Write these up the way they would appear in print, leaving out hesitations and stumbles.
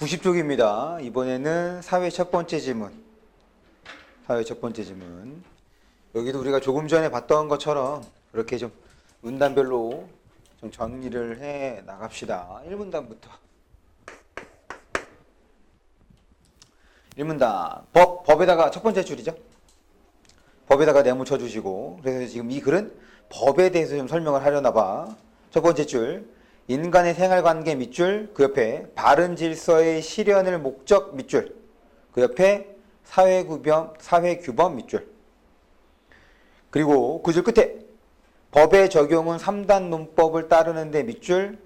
90쪽입니다. 이번에는 사회 첫 번째 지문. 사회 첫 번째 지문. 여기도 우리가 조금 전에 봤던 것처럼 이렇게 좀 문단별로 좀 정리를 해 나갑시다. 1문단부터. 1문단. 법에다가 첫 번째 줄이죠. 법에다가 네모 쳐주시고. 그래서 지금 이 글은 법에 대해서 좀 설명을 하려나 봐. 첫 번째 줄. 인간의 생활관계 밑줄, 그 옆에 바른 질서의 실현을 목적 밑줄, 그 옆에 사회규범 밑줄. 그리고 그 줄 끝에 법의 적용은 3단 논법을 따르는데 밑줄.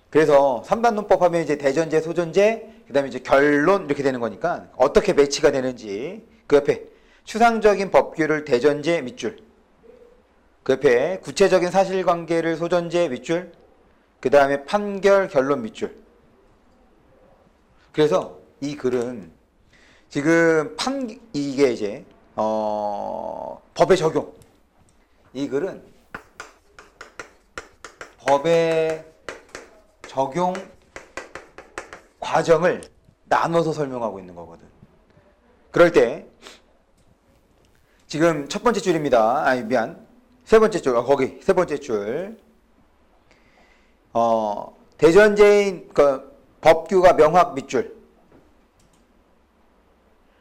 그래서 3단 논법 하면 이제 대전제, 소전제, 그 다음에 이제 결론 이렇게 되는 거니까 어떻게 매치가 되는지. 그 옆에 추상적인 법규를 대전제 밑줄. 그 옆에 구체적인 사실관계를 소전제 밑줄. 그 다음에 판결, 결론 밑줄. 그래서 이 글은 지금 이게 이제 법의 적용. 이 글은 법의 적용 과정을 나눠서 설명하고 있는 거거든. 그럴 때 지금 첫 번째 줄입니다. 세 번째 줄. 거기 세 번째 줄. 대전제인 법규가 명확 밑줄.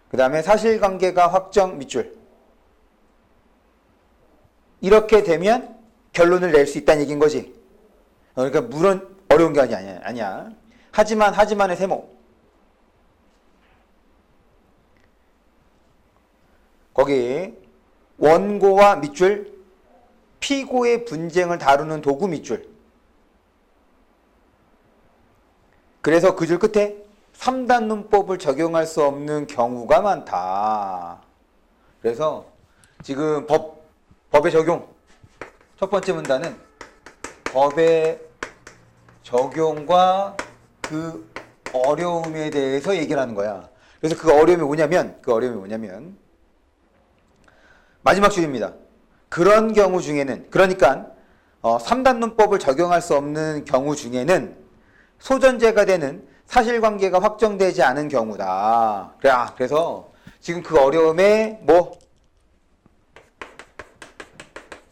그 다음에 사실관계가 확정 밑줄. 이렇게 되면 결론을 낼 수 있다는 얘기인 거지. 그러니까 물론 어려운 게 아니야. 하지만의 세모. 거기 원고와 밑줄, 피고의 분쟁을 다루는 도구 밑줄. 그래서 그 줄 끝에 3단 논법을 적용할 수 없는 경우가 많다. 그래서 지금 법의 적용, 첫 번째 문단은 법의 적용과 그 어려움에 대해서 얘기를 하는 거야. 그래서 그 어려움이 뭐냐면 마지막 줄입니다. 그런 경우 중에는, 그러니까 3단 논법을 적용할 수 없는 경우 중에는 소전제가 되는 사실관계가 확정되지 않은 경우다. 그래서 지금 그 어려움에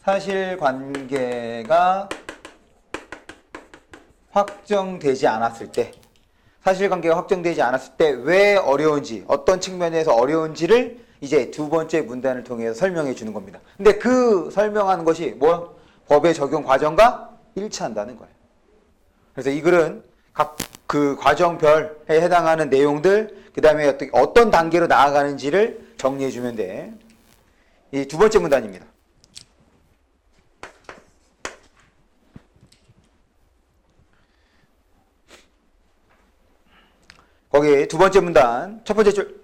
사실관계가 확정되지 않았을 때, 왜 어려운지, 어떤 측면에서 어려운지를 이제 두 번째 문단을 통해서 설명해 주는 겁니다. 근데 그 설명하는 것이 법의 적용 과정과 일치한다는 거예요. 그래서 이 글은 각 그 과정별에 해당하는 내용들, 그 다음에 어떤 단계로 나아가는지를 정리해 주면 돼. 이 두 번째 문단입니다. 거기 두 번째 문단, 첫 번째 줄.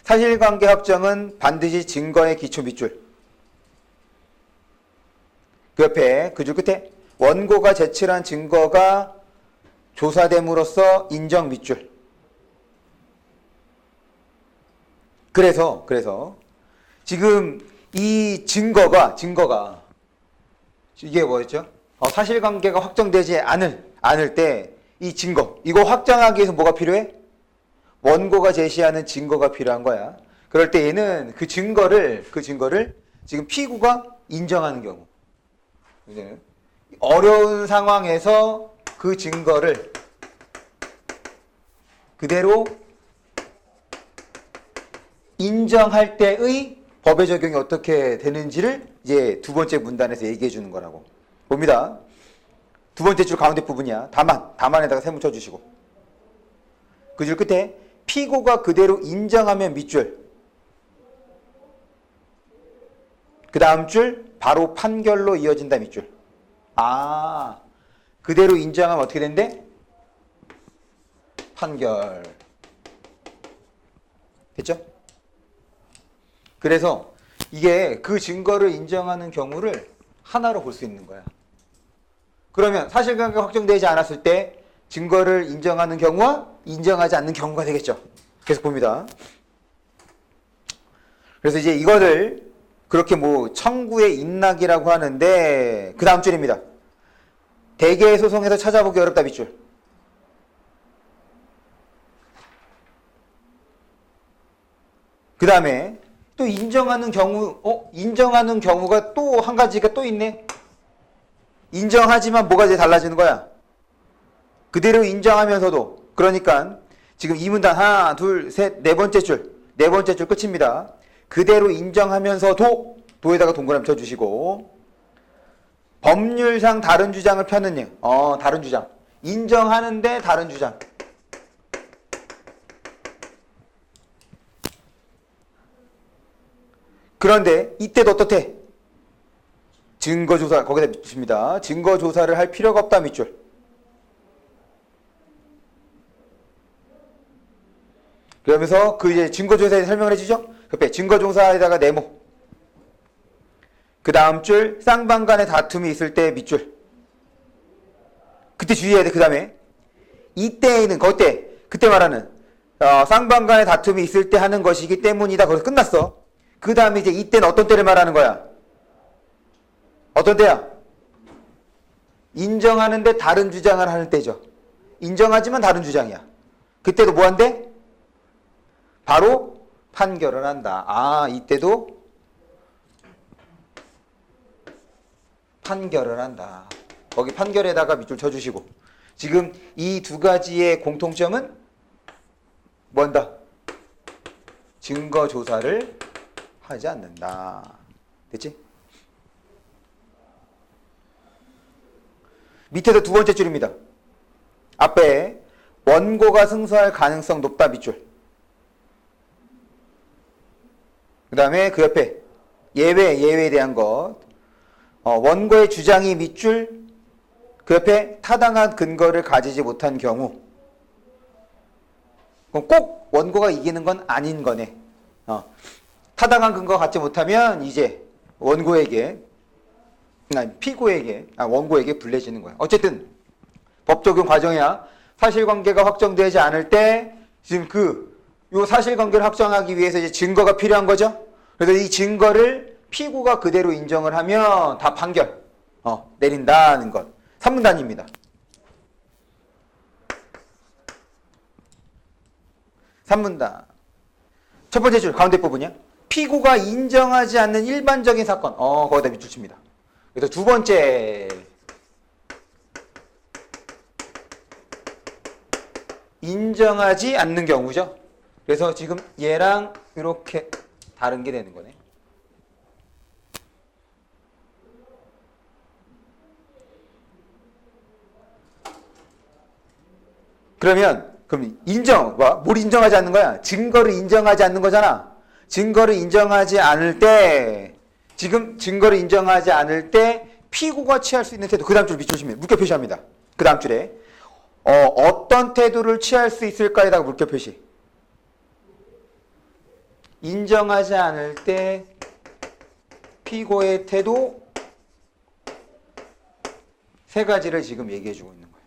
사실관계 확정은 반드시 증거의 기초 밑줄. 그 옆에 그 줄 끝에 원고가 제출한 증거가 조사됨으로써 인정 밑줄. 그래서 지금 이 증거가 이게 뭐였죠? 사실관계가 확정되지 않을 때 이 증거, 이거 확정하기 위해서 뭐가 필요해? 원고가 제시하는 증거가 필요한 거야. 그럴 때 얘는 그 증거를 지금 피고가 인정하는 경우. 어려운 상황에서 그 증거를 그대로 인정할 때의 법의 적용이 어떻게 되는지를 이제 두 번째 문단에서 얘기해 주는 거라고 봅니다. 두 번째 줄 가운데 부분이야. 다만에다가 세모 쳐주시고. 그 줄 끝에 피고가 그대로 인정하면 밑줄. 그 다음 줄 바로 판결로 이어진다 밑줄. 그대로 인정하면 어떻게 된대? 판결. 됐죠? 그래서 이게 그 증거를 인정하는 경우를 하나로 볼 수 있는 거야. 그러면 사실관계가 확정되지 않았을 때 증거를 인정하는 경우와 인정하지 않는 경우가 되겠죠. 계속 봅니다. 그래서 이제 이거를 그렇게 청구의 인락이라고 하는데 그 다음 줄입니다. 대개 소송에서 찾아보기 어렵다 밑줄. 그 다음에 또 인정하는 경우가 또 한 가지가 또 있네. 인정하지만 뭐가 이제 달라지는 거야? 그대로 인정하면서도. 그러니까 지금 이 문단 하나, 둘, 셋, 네 번째 줄 끝입니다. 그대로 인정하면서도 도에다가 동그라미 쳐주시고 법률상 다른 주장을 펴는 예. 다른 주장. 인정하는데 다른 주장. 그런데 이때도 어떻대? 증거조사 거기다 밑줄입니다. 증거조사를 할 필요가 없다 밑줄. 그러면서 그 이제 증거조사에 설명을 해주죠. 옆에 증거조사에다가 네모. 그 다음 줄 쌍방 간의 다툼이 있을 때 밑줄. 그때 주의해야 돼. 그 다음에 이때에는 그때 말하는 쌍방 간의 다툼이 있을 때 하는 것이기 때문이다. 거기서 끝났어. 그 다음에 이제 이때는 어떤 때를 말하는 거야? 어떤 때야? 인정하는데 다른 주장을 하는 때죠. 인정하지만 다른 주장이야. 그때도 뭐 한대? 바로 판결을 한다. 이때도 판결을 한다. 거기 판결에다가 밑줄 쳐주시고. 지금 이 두 가지의 공통점은 뭐 한다? 증거조사를 하지 않는다. 됐지? 밑에서 두 번째 줄입니다. 앞에 원고가 승소할 가능성 높다 밑줄. 그 다음에 그 옆에 예외에 대한 것. 원고의 주장이 밑줄. 그 옆에 타당한 근거를 가지지 못한 경우. 그럼 꼭 원고가 이기는 건 아닌 거네. 타당한 근거 갖지 못하면 이제 원고에게 원고에게 불리해지는 거야. 어쨌든 법 적용 과정이야. 사실관계가 확정되지 않을 때 지금 요 사실관계를 확정하기 위해서 이제 증거가 필요한 거죠. 그래서 이 증거를 피고가 그대로 인정을 하면 다 판결 내린다는 것. 3문단입니다. 3문단. 첫 번째 줄 가운데 부분이야. 피고가 인정하지 않는 일반적인 사건. 거기다 밑줄 칩니다. 그래서 두 번째. 인정하지 않는 경우죠. 그래서 지금 얘랑 이렇게 다른 게 되는 거네. 그럼 뭘 인정하지 않는 거야? 증거를 인정하지 않는 거잖아. 증거를 인정하지 않을 때, 지금 증거를 인정하지 않을 때 피고가 취할 수 있는 태도. 그 다음 줄 밑줄이면 물결 표시합니다. 그 다음 줄에 어떤 태도를 취할 수 있을까에다가 물결 표시. 인정하지 않을 때 피고의 태도 세 가지를 지금 얘기해주고 있는 거예요.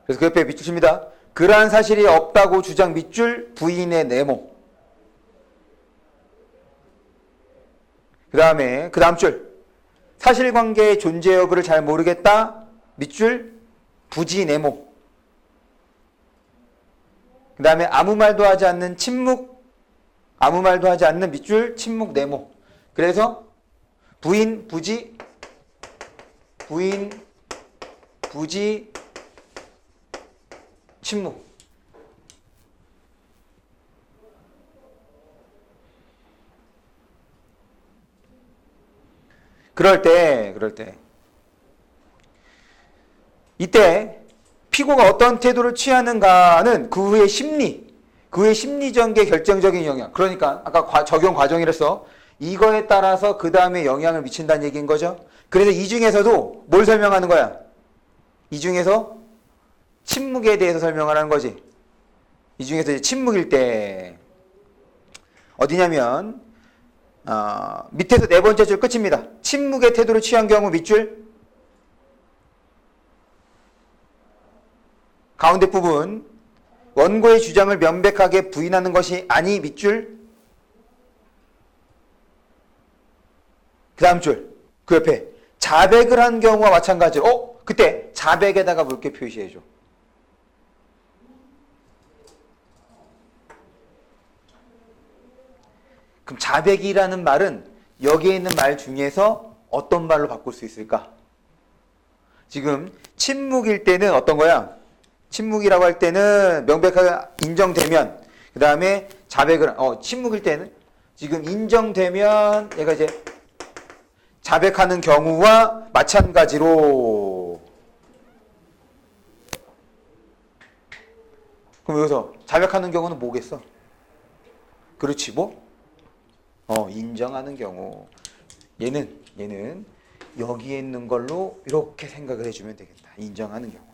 그래서 그 옆에 밑줄입니다. 그러한 사실이 없다고 주장 밑줄 부인의 네모. 그 다음에 그 다음 줄 사실관계의 존재 여부를 잘 모르겠다 밑줄 부지 네모. 그 다음에 아무 말도 하지 않는 밑줄 침묵 네모. 그래서 부인 부지 침묵. 그럴 때 이때 피고가 어떤 태도를 취하는가는 그 후의 심리전개에 결정적인 영향. 그러니까 아까 적용 과정이라서 이거에 따라서 그 다음에 영향을 미친다는 얘기인 거죠. 그래서 이 중에서도 뭘 설명하는 거야? 이 중에서 침묵에 대해서 설명을 하는 거지. 이 중에서 이제 침묵일 때 어디냐면 밑에서 네 번째 줄 끝입니다. 침묵의 태도를 취한 경우 밑줄 가운데 부분 원고의 주장을 명백하게 부인하는 것이 아니 밑줄 그 다음 줄 그 옆에 자백을 한 경우와 마찬가지로 그때 자백에다가 물결 표시해줘. 그럼 자백이라는 말은 여기에 있는 말 중에서 어떤 말로 바꿀 수 있을까? 지금 침묵일 때는 어떤 거야? 침묵이라고 할 때는 명백하게 인정되면, 그 다음에 자백을, 침묵일 때는 지금 인정되면 얘가 이제 자백하는 경우와 마찬가지로. 그럼 여기서 자백하는 경우는 뭐겠어? 그렇지, 뭐? 인정하는 경우. 얘는 여기에 있는 걸로 이렇게 생각을 해주면 되겠다. 인정하는 경우.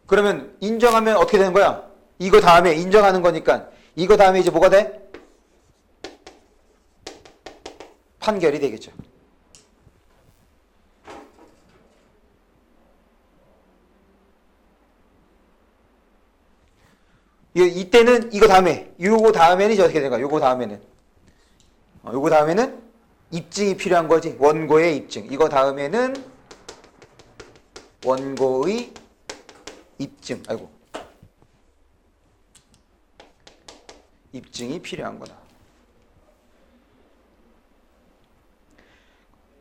그러면 인정하면 어떻게 되는 거야? 이거 다음에 인정하는 거니까 이거 다음에 이제 뭐가 돼? 판결이 되겠죠. 이때는 이거 다음에, 요거 다음에는 이제 어떻게 될까? 요거 다음에는 입증이 필요한 거지. 원고의 입증. 이거 다음에는 원고의 입증. 입증이 필요한 거다.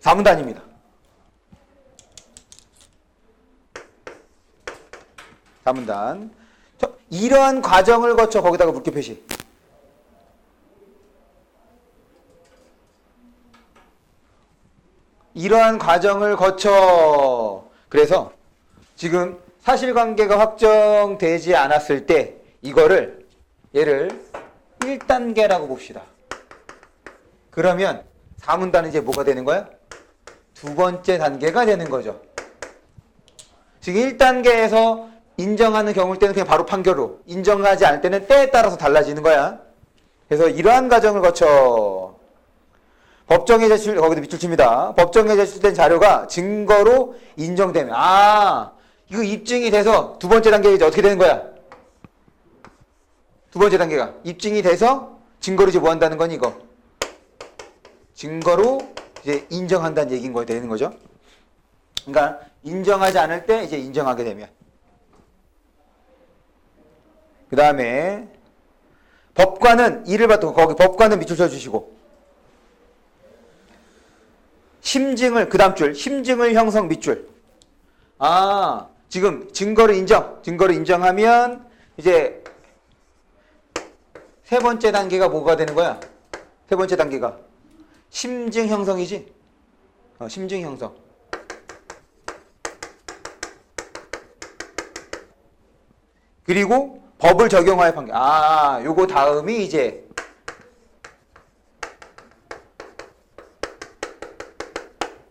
4문단입니다. 4문단. 이러한 과정을 거쳐 거기다가 물결 표시. 이러한 과정을 거쳐. 그래서 지금 사실관계가 확정되지 않았을 때 이거를 얘를 1단계라고 봅시다. 그러면 4문단은 이제 뭐가 되는 거야? 두 번째 단계가 되는 거죠. 지금 1단계에서 인정하는 경우일 때는 그냥 바로 판결로, 인정하지 않을 때는 때에 따라서 달라지는 거야. 그래서 이러한 과정을 거쳐 법정에 제출, 거기도 밑줄 칩니다. 법정에 제출된 자료가 증거로 인정되면, 이거 입증이 돼서 두 번째 단계가 이제 어떻게 되는 거야? 두 번째 단계가 입증이 돼서 증거로 이제 뭐 한다는 거니, 이거? 증거로 이제 인정한다는 얘기인 거 되는 거죠. 그러니까 인정하지 않을 때 이제 인정하게 되면. 그 다음에 법관은 이를 받고 거기 법관은 밑줄 쳐주시고 심증을 그 다음 줄 심증을 형성 밑줄. 지금 증거를 인정하면 이제 세 번째 단계가 뭐가 되는 거야? 세 번째 단계가 심증 형성이지. 심증 형성. 그리고 법을 적용하여 판결. 요거 다음이 이제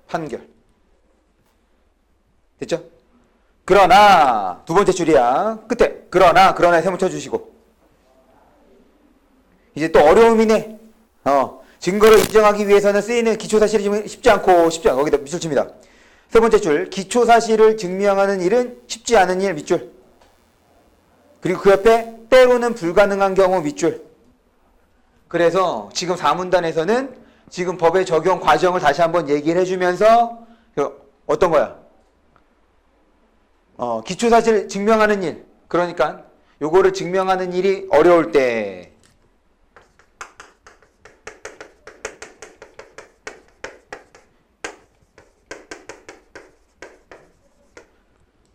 판결. 됐죠? 그러나 두 번째 줄이야. 끝에 그러나 세모 쳐주시고 이제 또 어려움이네. 증거를 인정하기 위해서는 쓰이는 기초사실이 쉽지 않고 거기다 밑줄 칩니다. 세 번째 줄 기초사실을 증명하는 일은 쉽지 않은 일 밑줄. 그리고 그 옆에 때로는 불가능한 경우 밑줄. 그래서 지금 4문단에서는 지금 법의 적용 과정을 다시 한번 얘기를 해주면서 어떤 거야? 기초사실 증명하는 일. 그러니까 요거를 증명하는 일이 어려울 때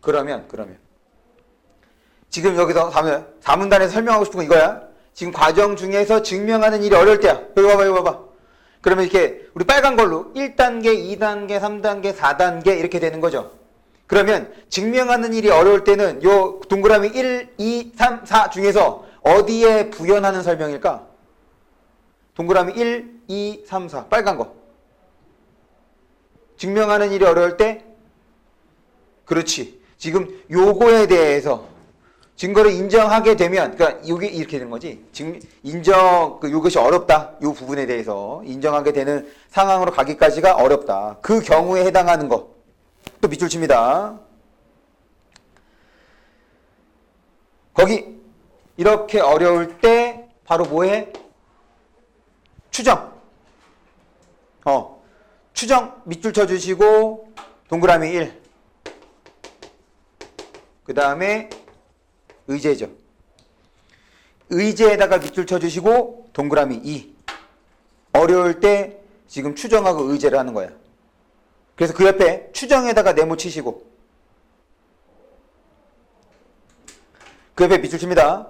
그러면 지금 여기서 4문단에서 설명하고 싶은 건 이거야. 지금 과정 중에서 증명하는 일이 어려울 때야. 여기 봐봐. 그러면 이렇게 우리 빨간 걸로 1단계, 2단계, 3단계, 4단계 이렇게 되는 거죠. 그러면 증명하는 일이 어려울 때는 요 동그라미 1, 2, 3, 4 중에서 어디에 부연하는 설명일까? 동그라미 1, 2, 3, 4 빨간 거. 증명하는 일이 어려울 때 그렇지. 지금 요거에 대해서 증거를 인정하게 되면, 그러니까 이게 이렇게 되는 거지. 이것이 어렵다. 이 부분에 대해서 인정하게 되는 상황으로 가기까지가 어렵다. 그 경우에 해당하는 거. 또 밑줄 칩니다. 거기 이렇게 어려울 때 바로 뭐해? 추정. 추정 밑줄 쳐주시고 동그라미 1. 그 다음에 의제죠. 의제에다가 밑줄 쳐주시고 동그라미 2. 어려울 때 지금 추정하고 의제를 하는 거야. 그래서 그 옆에 추정에다가 네모 치시고 그 옆에 밑줄 칩니다.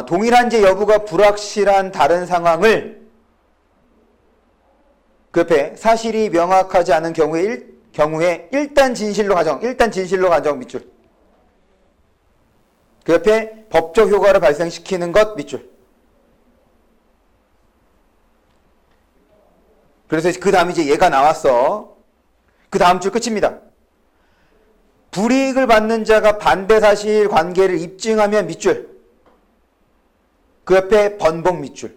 동일한지 여부가 불확실한 다른 상황을 그 옆에 사실이 명확하지 않은 경우에 일단 진실로 가정 밑줄. 그 옆에 법적 효과를 발생시키는 것 밑줄. 그래서 그 다음 이제 얘가 나왔어. 그 다음 줄 끝입니다. 불이익을 받는 자가 반대 사실 관계를 입증하면 밑줄. 그 옆에 번복 밑줄.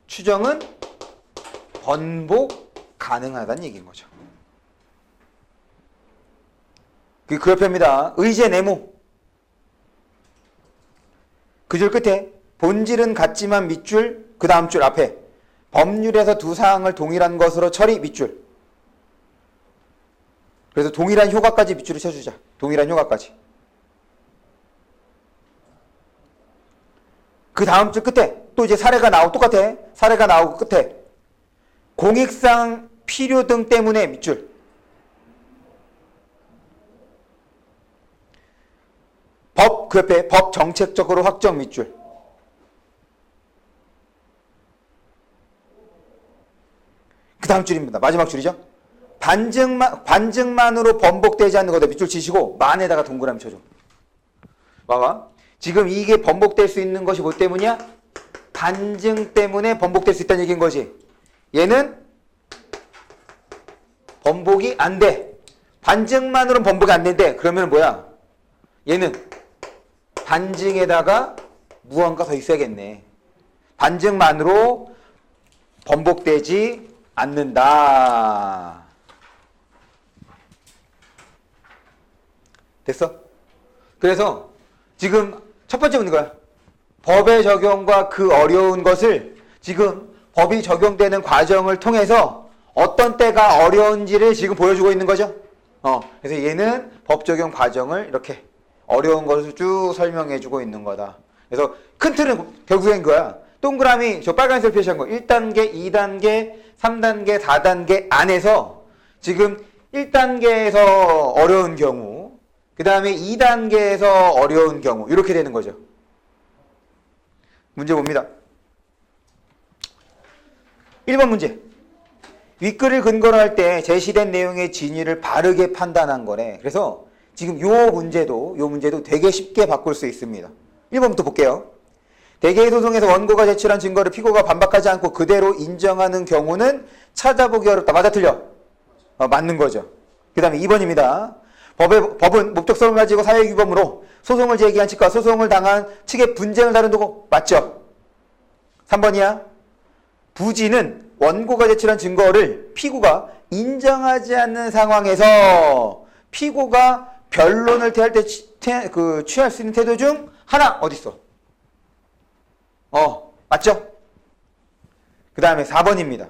추정은 번복 가능하다는 얘기인 거죠. 그 옆에입니다. 의제 네모. 그 줄 끝에 본질은 같지만 밑줄, 그 다음 줄 앞에 법률에서 두 사항을 동일한 것으로 처리 밑줄. 그래서 동일한 효과까지 밑줄을 쳐주자. 동일한 효과까지. 그 다음 줄 끝에 또 이제 사례가 나오고 똑같아. 사례가 나오고 끝에 공익상 필요 등 때문에 밑줄. 그 옆에 법 정책적으로 확정 밑줄. 그 다음 줄입니다. 마지막 줄이죠. 반증만으로 번복되지 않는 거다. 밑줄 치시고 만에다가 동그라미 쳐줘. 봐봐. 지금 이게 번복될 수 있는 것이 뭐 때문이야? 반증 때문에 번복될 수 있다는 얘기인 거지. 얘는 번복이 안 돼. 반증만으로는 번복이 안 되는데 그러면 뭐야? 얘는 반증에다가 무언가 더 있어야겠네. 반증만으로 번복되지 않는다. 됐어? 그래서 지금 첫 번째 문제가 법의 적용과 그 어려운 것을 지금 법이 적용되는 과정을 통해서 어떤 때가 어려운지를 지금 보여주고 있는 거죠. 그래서 얘는 법 적용 과정을 이렇게 어려운 것을 쭉 설명해주고 있는 거다. 그래서 큰 틀은 결국엔 거야. 동그라미 저 빨간색 표시한 거 1단계, 2단계, 3단계, 4단계 안에서 지금 1단계에서 어려운 경우, 그 다음에 2단계에서 어려운 경우 이렇게 되는 거죠. 문제 봅니다. 1번 문제. 윗글을 근거로 할 때 제시된 내용의 진위를 바르게 판단한 거래. 그래서 지금 요 문제도 되게 쉽게 바꿀 수 있습니다. 1번부터 볼게요. 대개의 소송에서 원고가 제출한 증거를 피고가 반박하지 않고 그대로 인정하는 경우는 찾아보기 어렵다. 맞아 틀려? 맞는 거죠. 그 다음에 2번입니다. 법은 목적성을 가지고 사회규범으로 소송을 제기한 측과 소송을 당한 측의 분쟁을 다룬다고 맞죠? 3번이야. 부지는 원고가 제출한 증거를 피고가 인정하지 않는 상황에서 피고가 변론을 대할 때 취할 수 있는 태도 중 하나 어딨어? 맞죠? 그 다음에 4번입니다.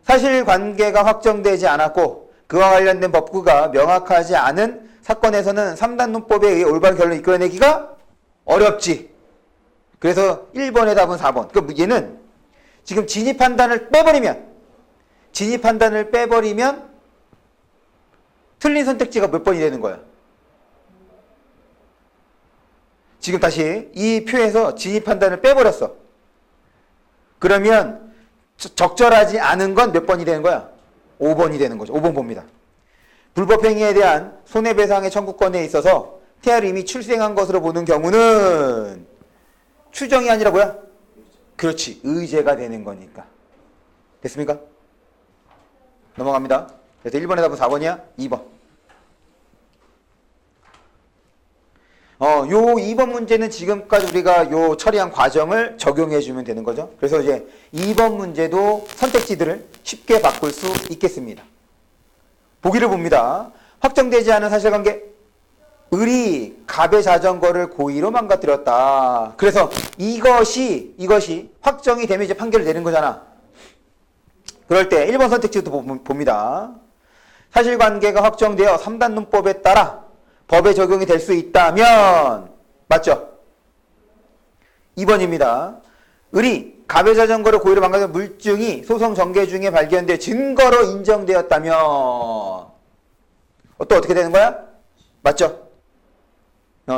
사실관계가 확정되지 않았고 그와 관련된 법규가 명확하지 않은 사건에서는 3단 논법에 의해 올바른 결론을 이끌어내기가 어렵지. 그래서 1번의 답은 4번. 그러니까 얘는 지금 진위 판단을 빼버리면 틀린 선택지가 몇 번이 되는 거야. 지금 다시 이 표에서 진위 판단을 빼버렸어. 그러면 적절하지 않은 건 몇 번이 되는 거야? 5번이 되는 거죠. 5번 봅니다. 불법행위에 대한 손해배상의 청구권에 있어서 태아를 이미 출생한 것으로 보는 경우는 추정이 아니라 뭐야? 그렇지. 의제가 되는 거니까. 됐습니까? 넘어갑니다. 그래서 1번의 답은 4번이야? 2번. 요 2번 문제는 지금까지 우리가 요 처리한 과정을 적용해 주면 되는 거죠. 그래서 이제 2번 문제도 선택지들을 쉽게 바꿀 수 있겠습니다. 보기를 봅니다. 확정되지 않은 사실관계. 을이 갑의 자전거를 고의로 망가뜨렸다. 그래서 이것이 확정이 되면 이제 판결을 내는 거잖아. 그럴 때 1번 선택지부터 봅니다. 사실관계가 확정되어 3단 논법에 따라 법에 적용이 될 수 있다면 맞죠? 2번입니다. 을이 갑의 자전거를 고의로 망가뜨린 물증이 소송 전개 중에 발견돼 증거로 인정되었다면 또 어떻게 되는 거야? 맞죠?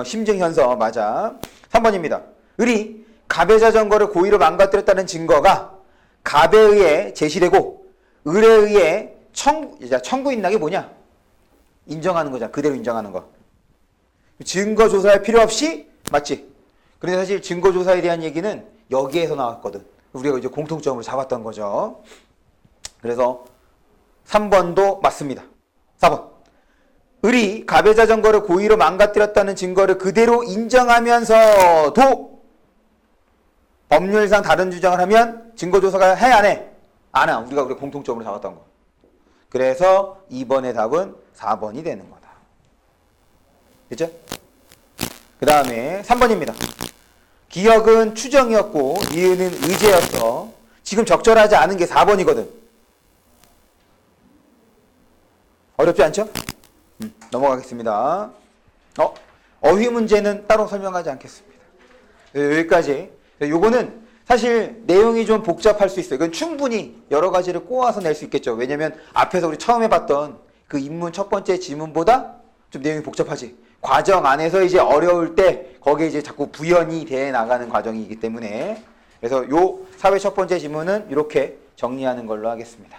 심증현서 맞아. 3번입니다. 을이 갑의 자전거를 고의로 망가뜨렸다는 증거가 갑에 의해 제시되고 을에 의해 청구인락이 뭐냐? 인정하는 거잖아. 그대로 인정하는 거. 증거 조사할 필요 없이 맞지? 그런데 사실 증거 조사에 대한 얘기는 여기에서 나왔거든. 우리가 이제 공통점을 잡았던 거죠. 그래서 3번도 맞습니다. 4번. 을이 갑의 자전거를 고의로 망가뜨렸다는 증거를 그대로 인정하면서도 법률상 다른 주장을 하면 증거조사가 해, 안 해? 안 해. 우리 공통점으로 잡았던 거. 그래서 2번의 답은 4번이 되는 거다. 됐죠? 그 다음에 3번입니다. 기억은 추정이었고 이유는 의제였어. 지금 적절하지 않은 게 4번이거든. 어렵지 않죠? 넘어가겠습니다. 어휘 문제는 따로 설명하지 않겠습니다. 여기까지. 요거는 사실 내용이 좀 복잡할 수 있어요. 이건 충분히 여러 가지를 꼬아서 낼 수 있겠죠. 왜냐면 앞에서 우리 처음에 봤던 그 인문 첫 번째 지문보다 좀 내용이 복잡하지. 과정 안에서 이제 어려울 때 거기에 이제 자꾸 부연이 돼 나가는 과정이기 때문에 그래서 요 사회 첫 번째 지문은 이렇게 정리하는 걸로 하겠습니다.